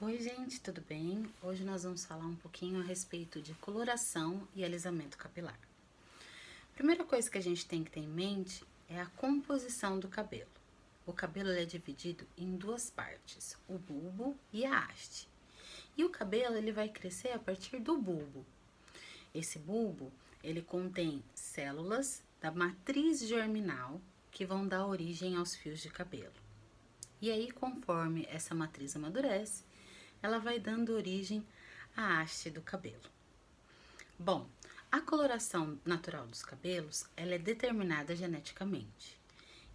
Oi, gente, tudo bem? Hoje nós vamos falar um pouquinho a respeito de coloração e alisamento capilar. Primeira coisa que a gente tem que ter em mente é a composição do cabelo. O cabelo é dividido em duas partes, o bulbo e a haste. E o cabelo ele vai crescer a partir do bulbo. Esse bulbo ele contém células da matriz germinal que vão dar origem aos fios de cabelo. E aí, conforme essa matriz amadurece, ela vai dando origem à haste do cabelo. Bom, a coloração natural dos cabelos, ela é determinada geneticamente.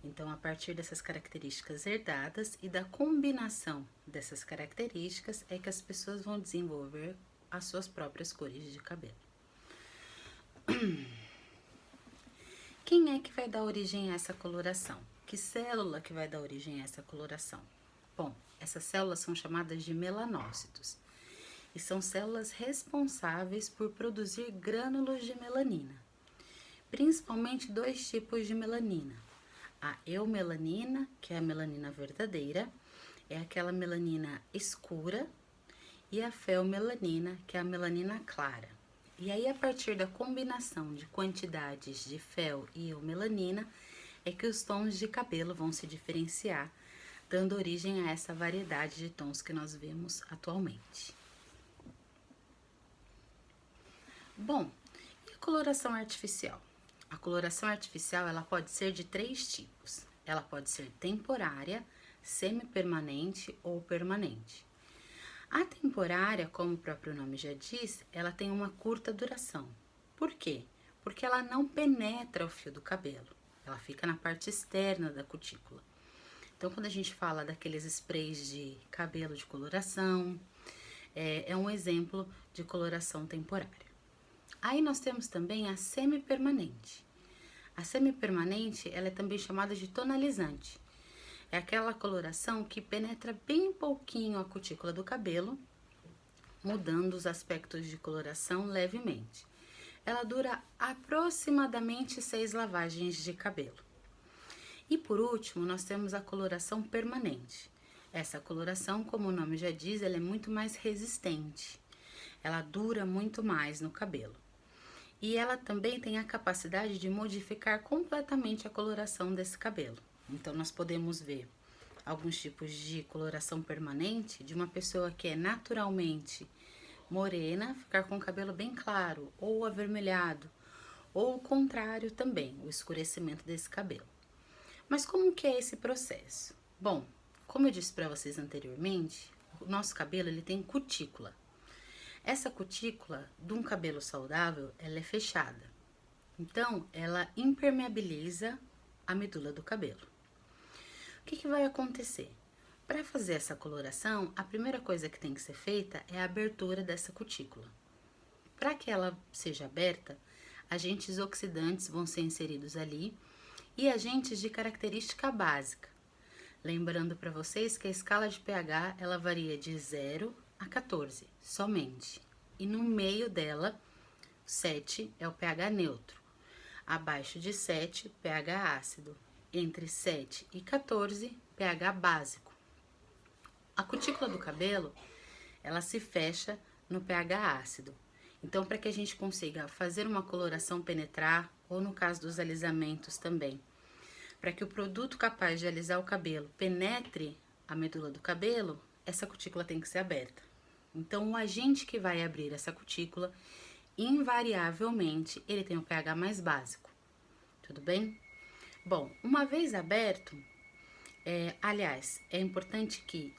Então, a partir dessas características herdadas e da combinação dessas características é que as pessoas vão desenvolver as suas próprias cores de cabelo. Quem é que vai dar origem a essa coloração? Que célula que vai dar origem a essa coloração? Bom, essas células são chamadas de melanócitos e são células responsáveis por produzir grânulos de melanina, principalmente dois tipos de melanina. A eumelanina, que é a melanina verdadeira, é aquela melanina escura, e a feomelanina, que é a melanina clara. E aí, a partir da combinação de quantidades de fel e eumelanina, é que os tons de cabelo vão se diferenciar, dando origem a essa variedade de tons que nós vemos atualmente. Bom, e a coloração artificial? A coloração artificial ela pode ser de três tipos. Ela pode ser temporária, semipermanente ou permanente. A temporária, como o próprio nome já diz, ela tem uma curta duração. Por quê? Porque ela não penetra o fio do cabelo. Ela fica na parte externa da cutícula. Então, quando a gente fala daqueles sprays de cabelo de coloração, é um exemplo de coloração temporária. Aí nós temos também a semipermanente. A semipermanente, ela é também chamada de tonalizante. É aquela coloração que penetra bem pouquinho a cutícula do cabelo, mudando os aspectos de coloração levemente. Ela dura aproximadamente 6 lavagens de cabelo. E por último, nós temos a coloração permanente. Essa coloração, como o nome já diz, ela é muito mais resistente. Ela dura muito mais no cabelo. E ela também tem a capacidade de modificar completamente a coloração desse cabelo. Então, nós podemos ver alguns tipos de coloração permanente de uma pessoa que é naturalmente morena, ficar com o cabelo bem claro ou avermelhado, ou o contrário também, o escurecimento desse cabelo. Mas como que é esse processo? Bom, como eu disse para vocês anteriormente, o nosso cabelo ele tem cutícula. Essa cutícula de um cabelo saudável, ela é fechada. Então, ela impermeabiliza a medula do cabelo. O que vai acontecer? Para fazer essa coloração, a primeira coisa que tem que ser feita é a abertura dessa cutícula. Para que ela seja aberta, agentes oxidantes vão ser inseridos ali e agentes de característica básica. Lembrando para vocês que a escala de pH ela varia de 0 a 14, somente. E no meio dela, 7 é o pH neutro. Abaixo de 7, pH ácido. Entre 7 e 14, pH básico. A cutícula do cabelo, ela se fecha no pH ácido. Então, para que a gente consiga fazer uma coloração penetrar, ou no caso dos alisamentos também, para que o produto capaz de alisar o cabelo penetre a medula do cabelo, essa cutícula tem que ser aberta. Então, o agente que vai abrir essa cutícula, invariavelmente, ele tem o pH mais básico. Tudo bem? Bom, uma vez aberto, é importante que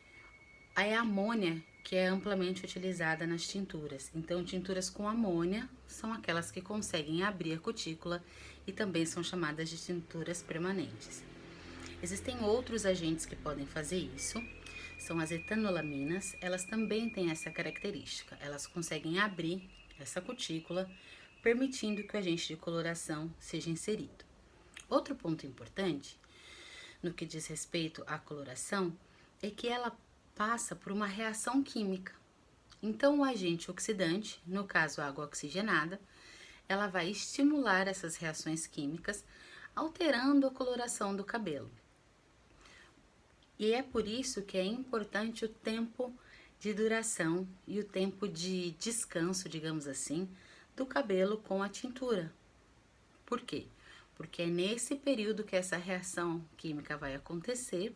a amônia que é amplamente utilizada nas tinturas. Então, tinturas com amônia são aquelas que conseguem abrir a cutícula e também são chamadas de tinturas permanentes. Existem outros agentes que podem fazer isso, são as etanolaminas, elas também têm essa característica, elas conseguem abrir essa cutícula, permitindo que o agente de coloração seja inserido. Outro ponto importante, no que diz respeito à coloração, é que ela passa por uma reação química. Então, o agente oxidante, no caso a água oxigenada, ela vai estimular essas reações químicas, alterando a coloração do cabelo. E é por isso que é importante o tempo de duração e o tempo de descanso, digamos assim, do cabelo com a tintura. Por quê? Porque é nesse período que essa reação química vai acontecer,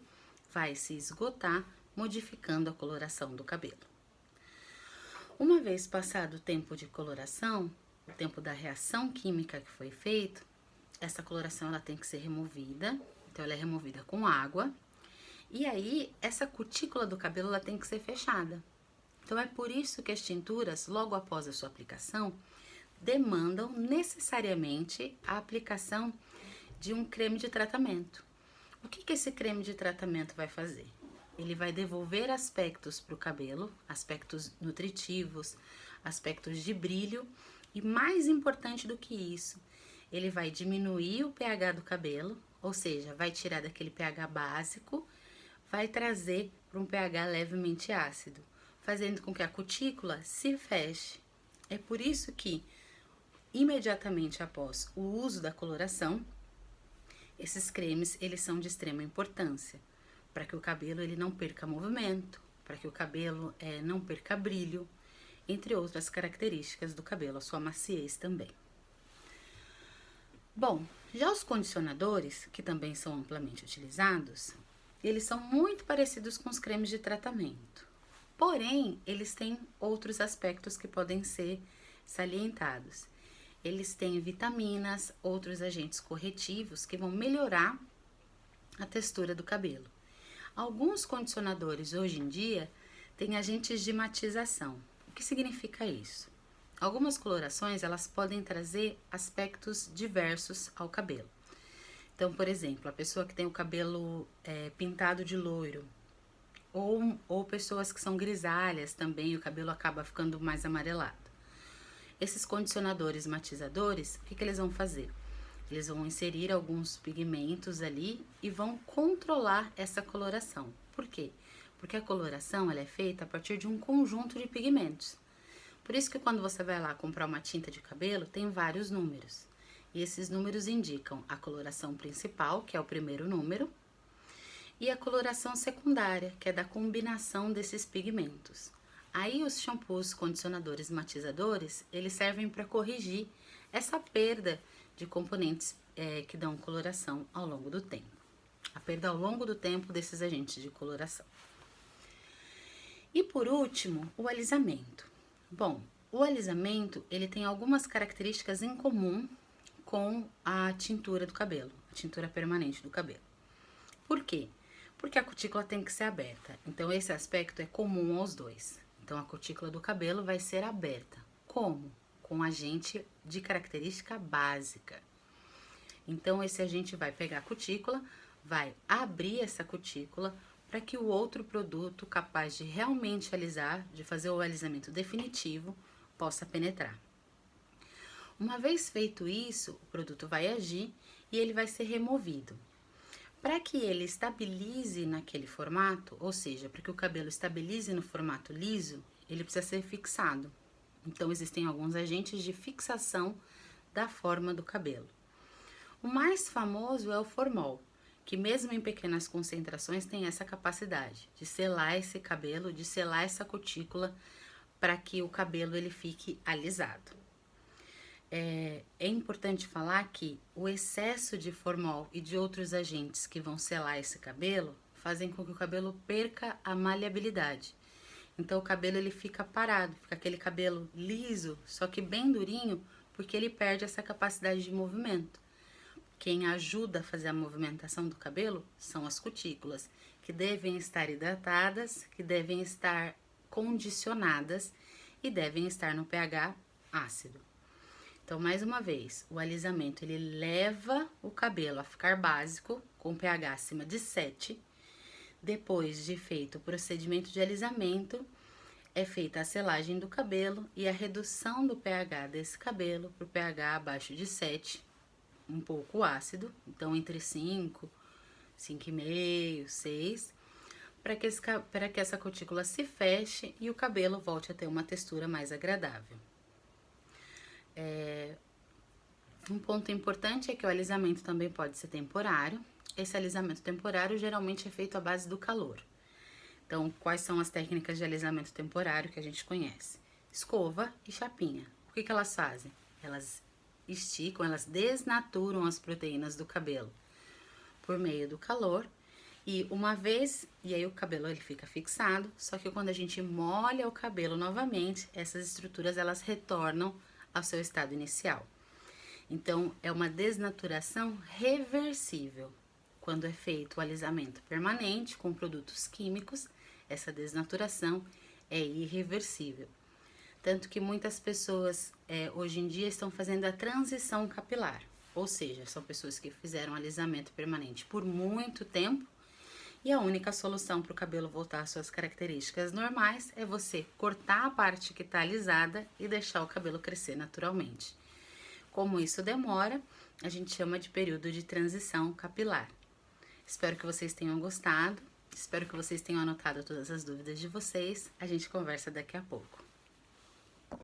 vai se esgotar, modificando a coloração do cabelo. Uma vez passado o tempo de coloração, o tempo da reação química que foi feito, essa coloração ela tem que ser removida. Então ela é removida com água. E aí essa cutícula do cabelo ela tem que ser fechada. Então é por isso que as tinturas, logo após a sua aplicação, demandam necessariamente a aplicação de um creme de tratamento. O que esse creme de tratamento vai fazer? Ele vai devolver aspectos para o cabelo, aspectos nutritivos, aspectos de brilho e, mais importante do que isso, ele vai diminuir o pH do cabelo, ou seja, vai tirar daquele pH básico, vai trazer para um pH levemente ácido, fazendo com que a cutícula se feche. É por isso que, imediatamente após o uso da coloração, esses cremes eles são de extrema importância, para que o cabelo ele não perca movimento, para que o cabelo não perca brilho, entre outras características do cabelo, a sua maciez também. Bom, já os condicionadores, que também são amplamente utilizados, eles são muito parecidos com os cremes de tratamento. Porém, eles têm outros aspectos que podem ser salientados. Eles têm vitaminas, outros agentes corretivos que vão melhorar a textura do cabelo. Alguns condicionadores hoje em dia têm agentes de matização. O que significa isso? Algumas colorações elas podem trazer aspectos diversos ao cabelo. Então, por exemplo, a pessoa que tem o cabelo pintado de loiro, ou pessoas que são grisalhas também, o cabelo acaba ficando mais amarelado. Esses condicionadores matizadores, o que eles vão fazer? Eles vão inserir alguns pigmentos ali e vão controlar essa coloração. Por quê? Porque a coloração ela é feita a partir de um conjunto de pigmentos. Por isso que quando você vai lá comprar uma tinta de cabelo, tem vários números. E esses números indicam a coloração principal, que é o primeiro número, e a coloração secundária, que é da combinação desses pigmentos. Aí os shampoos, condicionadores, matizadores, eles servem para corrigir essa perda de componentes que dão coloração ao longo do tempo. A perda ao longo do tempo desses agentes de coloração. E por último, o alisamento. Bom, o alisamento ele tem algumas características em comum com a tintura do cabelo, a tintura permanente do cabelo. Por quê? Porque a cutícula tem que ser aberta. Então esse aspecto é comum aos dois. Então a cutícula do cabelo vai ser aberta. Como? Com agente de característica básica. Então esse agente vai pegar a cutícula, vai abrir essa cutícula para que o outro produto capaz de realmente alisar, de fazer o alisamento definitivo, possa penetrar. Uma vez feito isso, o produto vai agir e ele vai ser removido. Para que ele estabilize naquele formato, ou seja, para que o cabelo estabilize no formato liso, ele precisa ser fixado. Então, existem alguns agentes de fixação da forma do cabelo. O mais famoso é o formol, que mesmo em pequenas concentrações tem essa capacidade de selar esse cabelo, de selar essa cutícula para que o cabelo ele fique alisado. É importante falar que o excesso de formol e de outros agentes que vão selar esse cabelo fazem com que o cabelo perca a maleabilidade. Então o cabelo ele fica parado, fica aquele cabelo liso, só que bem durinho, porque ele perde essa capacidade de movimento. Quem ajuda a fazer a movimentação do cabelo são as cutículas, que devem estar hidratadas, que devem estar condicionadas e devem estar no pH ácido. Então, mais uma vez, o alisamento ele leva o cabelo a ficar básico, com pH acima de 7. Depois de feito o procedimento de alisamento, é feita a selagem do cabelo e a redução do pH desse cabelo para o pH abaixo de 7, um pouco ácido, então entre 5, 5,5, 6, para que essa cutícula se feche e o cabelo volte a ter uma textura mais agradável. Um ponto importante é que o alisamento também pode ser temporário. Esse alisamento temporário geralmente é feito à base do calor. Então, quais são as técnicas de alisamento temporário que a gente conhece? Escova e chapinha. O que elas fazem? Elas esticam, elas desnaturam as proteínas do cabelo por meio do calor. E uma vez, e aí o cabelo ele fica fixado, só que quando a gente molha o cabelo novamente, essas estruturas elas retornam ao seu estado inicial. Então, é uma desnaturação reversível. Quando é feito o alisamento permanente com produtos químicos, essa desnaturação é irreversível. Tanto que muitas pessoas hoje em dia estão fazendo a transição capilar, ou seja, são pessoas que fizeram alisamento permanente por muito tempo e a única solução para o cabelo voltar às suas características normais é você cortar a parte que está alisada e deixar o cabelo crescer naturalmente. Como isso demora, a gente chama de período de transição capilar. Espero que vocês tenham gostado, espero que vocês tenham anotado todas as dúvidas de vocês. A gente conversa daqui a pouco.